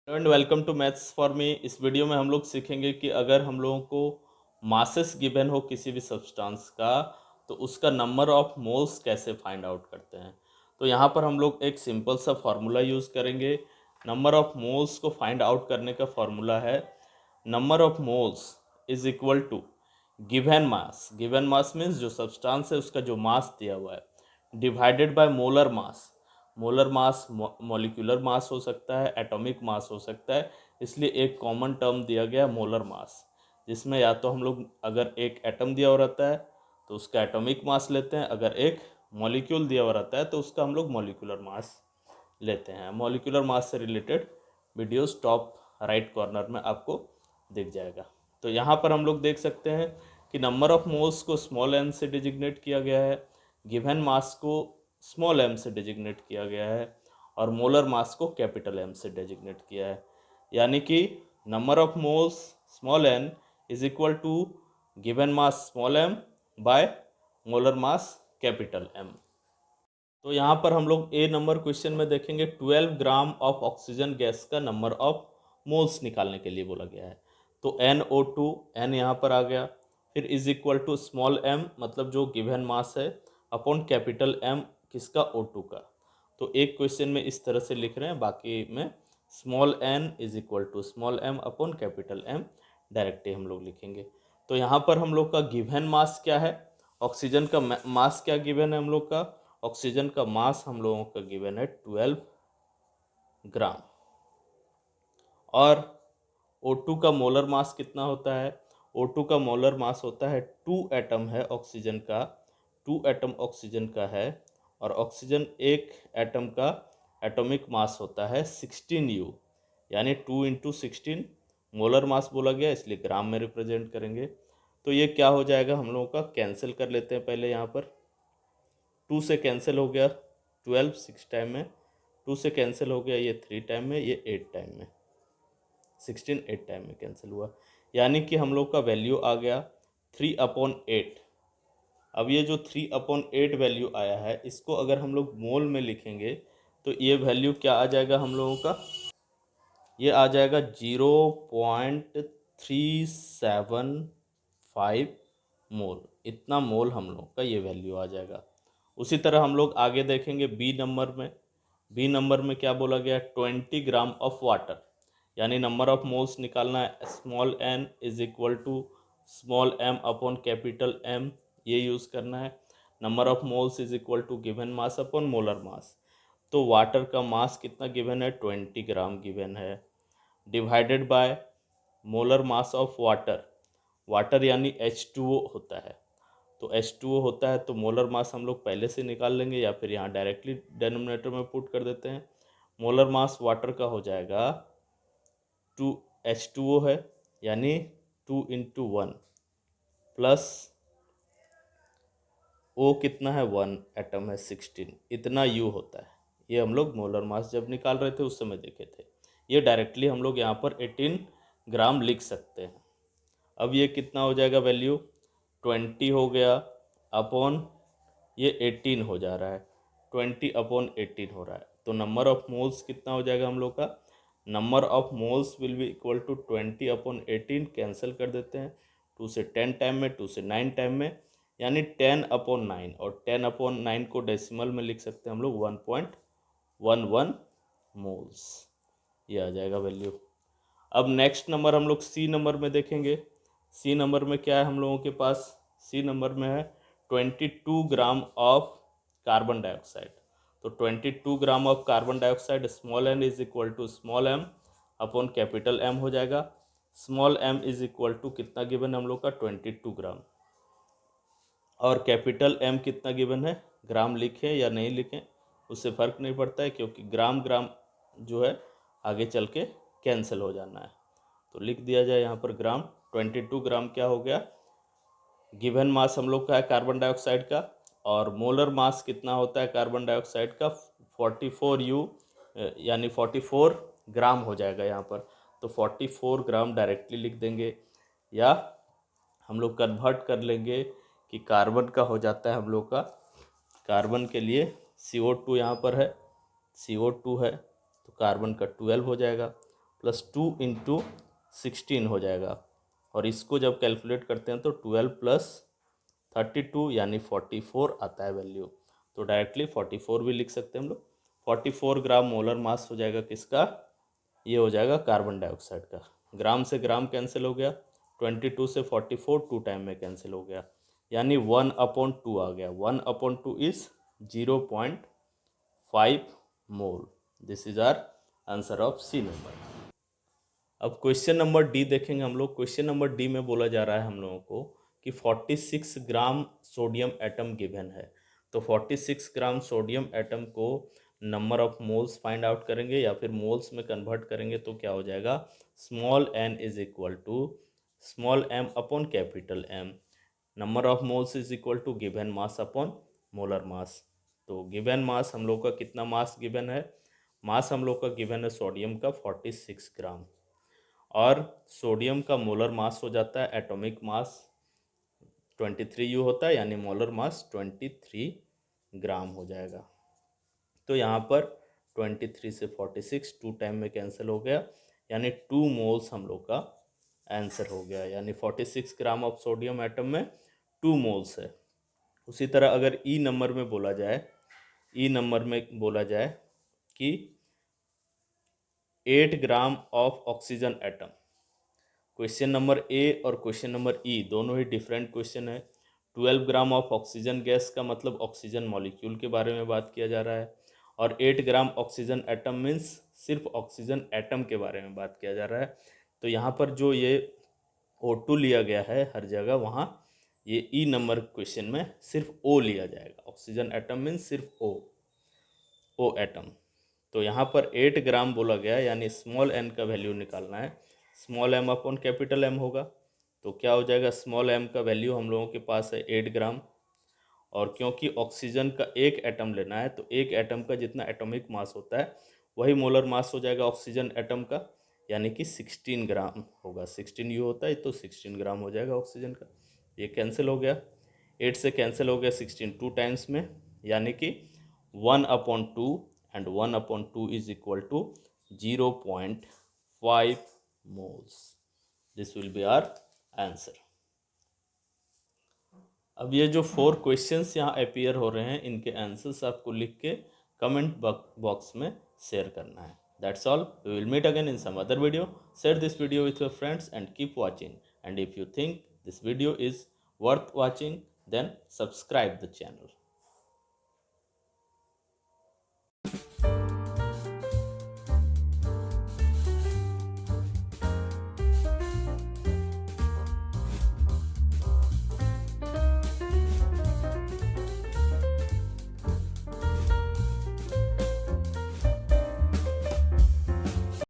And welcome to maths for me. इस video में हम लोग सीखेंगे कि अगर हम लोगों को मासेस गिवन हो किसी भी सब्सटेंस का तो उसका नंबर ऑफ मोल्स कैसे फाइंड आउट करते हैं। तो यहाँ पर हम लोग एक सिंपल सा फार्मूला यूज़ करेंगे। नंबर ऑफ मोल्स को फाइंड आउट करने का फार्मूला है number of moles is equal to given mass. Given mass means जो सब्सटेंस है उसका जो मास दिया हुआ है divided by molar mass. Molar mass molecular mass हो सकता है, एटॉमिक मास हो सकता है, इसलिए एक कॉमन टर्म दिया गया मोलर मास, जिसमें या तो हम लोग अगर एक एटम दिया हुआ रहता है तो उसका एटॉमिक मास लेते हैं, अगर एक मॉलिक्यूल दिया हुआ रहता है तो उसका हम लोग मॉलिक्यूलर मास लेते हैं। मॉलिक्यूलर मास से related videos top right corner में आपको दिख जाएगा। तो यहाँ पर हम लोग देख सकते हैं कि नंबर ऑफ मोल्स को स्मॉल एन से डिजिग्नेट किया गया है, गिवन मास को स्मॉल एम से डिजिग्नेट किया गया है और मोलर मास को कैपिटल एम से डिजिग्नेट किया है। यानी कि number of moles small n is equal to given mass small m by molar mass capital M. तो यहाँ पर हम लोग ए नंबर क्वेश्चन में देखेंगे 12 ग्राम ऑफ ऑक्सीजन गैस का नंबर ऑफ मोल्स निकालने के लिए बोला गया है। तो NO2 एन यहाँ पर आ गया, फिर is equal to small m मतलब जो गिवन मास है अपॉन कैपिटल एम किसका O2 का। तो एक क्वेश्चन में इस तरह से लिख रहे हैं, बाकी में small n is equal to small m upon capital M directly हम लोग लिखेंगे। तो यहाँ पर हम लोग का गिवन मास क्या है, ऑक्सीजन का मास क्या गिवन है हम लोग का, ऑक्सीजन का मास हम लोगों का गिवन है 12 ग्राम और O2 का मोलर मास कितना होता है, O2 का मोलर मास होता है 2 एटम है ऑक्सीजन का, 2 एटम ऑक्सीजन का है और ऑक्सीजन एक एटम का एटॉमिक मास होता है 16U, यानी 2 इंटू 16 मोलर मास बोला गया इसलिए ग्राम में रिप्रेजेंट करेंगे। तो ये क्या हो जाएगा हम लोगों का, कैंसिल कर लेते हैं पहले। यहाँ पर 2 से कैंसिल हो गया 12 6 टाइम में, 2 से कैंसिल हो गया ये 3 टाइम में, ये 8 टाइम में, 16 8 टाइम में कैंसिल हुआ, यानी कि हम लोग का वैल्यू आ गया 3/8। अब ये जो 3/8 वैल्यू आया है इसको अगर हम लोग मोल में लिखेंगे तो ये वैल्यू क्या आ जाएगा हम लोगों का, ये आ जाएगा 0.375 मोल। इतना मोल हम लोग का ये वैल्यू आ जाएगा। उसी तरह हम लोग आगे देखेंगे बी नंबर में। बी नंबर में क्या बोला गया, 20 ग्राम ऑफ वाटर, यानी नंबर ऑफ मोल्स निकालना है, small n is equal to small m upon capital M, ये यूज़ करना है। Number of moles is equal to given mass upon molar mass. तो वाटर का मास कितना गिवन है, 20 ग्राम गिवन है, divided by molar mass of water, water यानी H2O होता है, तो H2O होता है तो मोलर मास हम लोग पहले से निकाल लेंगे या फिर यहाँ डायरेक्टली डेनोमिनेटर में पुट कर देते हैं। मोलर मास वाटर का हो जाएगा 2, H2O है यानी 2 इंटू 1 प्लस O कितना है 1 एटम है 16, इतना U होता है। ये हम लोग मोलर मास जब निकाल रहे थे उस समय देखे थे। ये डायरेक्टली हम लोग यहाँ पर 18 ग्राम लिख सकते हैं। अब ये कितना हो जाएगा वैल्यू, 20 हो गया अपॉन ये 18 हो जा रहा है, 20/18 हो रहा है। तो नंबर ऑफ मोल्स कितना हो जाएगा हम लोग का, number of moles will be equal to 20/18, cancel कर देते हैं, 2 से 10 टाइम में, 2 से 9 टाइम में, यानी 10/9, और 10/9 को डेसिमल में लिख सकते हैं हम लोग 1.11 मोल्स, ये आ जाएगा वैल्यू। अब नेक्स्ट नंबर हम लोग सी नंबर में देखेंगे। सी नंबर में क्या है हम लोगों के पास, सी नंबर में है 22 ग्राम ऑफ कार्बन डाइऑक्साइड। तो 22 gram of carbon dioxide, small n is equal to small m upon capital M हो जाएगा। Small m is equal to कितना गिवन है हम लोग का, 22 ग्राम, और कैपिटल एम कितना गिवन है, ग्राम लिखें या नहीं लिखें उससे फ़र्क नहीं पड़ता है, क्योंकि ग्राम ग्राम जो है आगे चल के कैंसिल हो जाना है। तो लिख दिया जाए यहाँ पर ग्राम, 22 ग्राम क्या हो गया, गिवन मास हम लोग का है कार्बन डाइऑक्साइड का, और मोलर मास कितना होता है कार्बन डाइऑक्साइड का, 44U, यानी 44 ग्राम हो जाएगा यहाँ पर। तो 44 ग्राम डायरेक्टली लिख देंगे, या हम लोग कन्वर्ट कर लेंगे कि कार्बन का हो जाता है हम लोग का, कार्बन के लिए CO2 यहाँ पर है, CO2 है तो कार्बन का 12 हो जाएगा, प्लस 2 इंटू 16 हो जाएगा। और इसको जब कैलकुलेट करते हैं तो 12 प्लस 32 यानी 44 आता है वैल्यू। तो डायरेक्टली 44 भी लिख सकते हैं हम लोग। 44 ग्राम मोलर मास हो जाएगा किसका, ये हो जाएगा कार्बन डाइऑक्साइड का। ग्राम से ग्राम कैंसिल हो गया, 22 से 44 टू टाइम में कैंसिल हो गया, यानी 1/2 आ गया। 1/2 is 0.5 mole. This is our answer of C number. अब क्वेश्चन नंबर डी देखेंगे हम लोग। क्वेश्चन नंबर डी में बोला जा रहा है हम लोगों को कि 46 ग्राम सोडियम एटम गिवन है। तो 46 ग्राम सोडियम एटम को number of moles find out करेंगे या फिर मोल्स में कन्वर्ट करेंगे तो क्या हो जाएगा, small n is equal to small m upon capital M। Number of moles is equal to given mass upon molar mass. तो गिवन मास हम लोग का कितना मास गिवन है, मास हम लोग का गिवन है सोडियम का 46 ग्राम, और सोडियम का मोलर मास हो जाता है, एटॉमिक मास 23 U होता है, यानी मोलर मास 23 ग्राम हो जाएगा। तो यहाँ पर 23 से 46 टू टाइम में कैंसिल हो गया, यानी 2 मोल्स हम लोग का आंसर हो गया। यानी 46 ग्राम ऑफ सोडियम एटम में 2 मोल्स है। उसी तरह अगर ई नंबर में बोला जाए, ई नंबर में बोला जाए कि 8 gram of oxygen atom. Question number A और क्वेश्चन नंबर ई दोनों ही डिफरेंट क्वेश्चन है। 12 ग्राम ऑफ ऑक्सीजन गैस का मतलब ऑक्सीजन मॉलिक्यूल के बारे में बात किया जा रहा है, और 8 ग्राम ऑक्सीजन एटम मीन्स सिर्फ ऑक्सीजन एटम के बारे में बात किया जा रहा है। तो यहाँ पर जो ये O2 लिया गया है हर जगह, वहाँ ये ई नंबर क्वेश्चन में सिर्फ O लिया जाएगा। ऑक्सीजन एटम मीन्स सिर्फ O एटम। तो यहाँ पर 8 ग्राम बोला गया, यानी स्मॉल n का वैल्यू निकालना है। Small m upon capital M होगा। तो क्या हो जाएगा, स्मॉल m का वैल्यू हम लोगों के पास है 8 ग्राम, और क्योंकि ऑक्सीजन का एक एटम लेना है तो एक एटम का जितना एटॉमिक मास होता है वही मोलर मास हो जाएगा ऑक्सीजन एटम का, यानी कि 16 ग्राम होगा। 16 U होता है तो 16 ग्राम हो जाएगा ऑक्सीजन का। ये कैंसिल हो गया, 8 से कैंसिल हो गया 16 टू टाइम्स में, यानी कि 1/2, and 1/2 is equal to 0.5 moles. This will be our answer. अब ये जो 4 क्वेश्चंस यहाँ अपीयर हो रहे हैं, इनके आंसर्स आपको लिख के कमेंट बॉक्स में शेयर करना है। That's all, we will meet again in some other video. Share this video with your friends and keep watching, and if you think this video is worth watching, then subscribe the channel.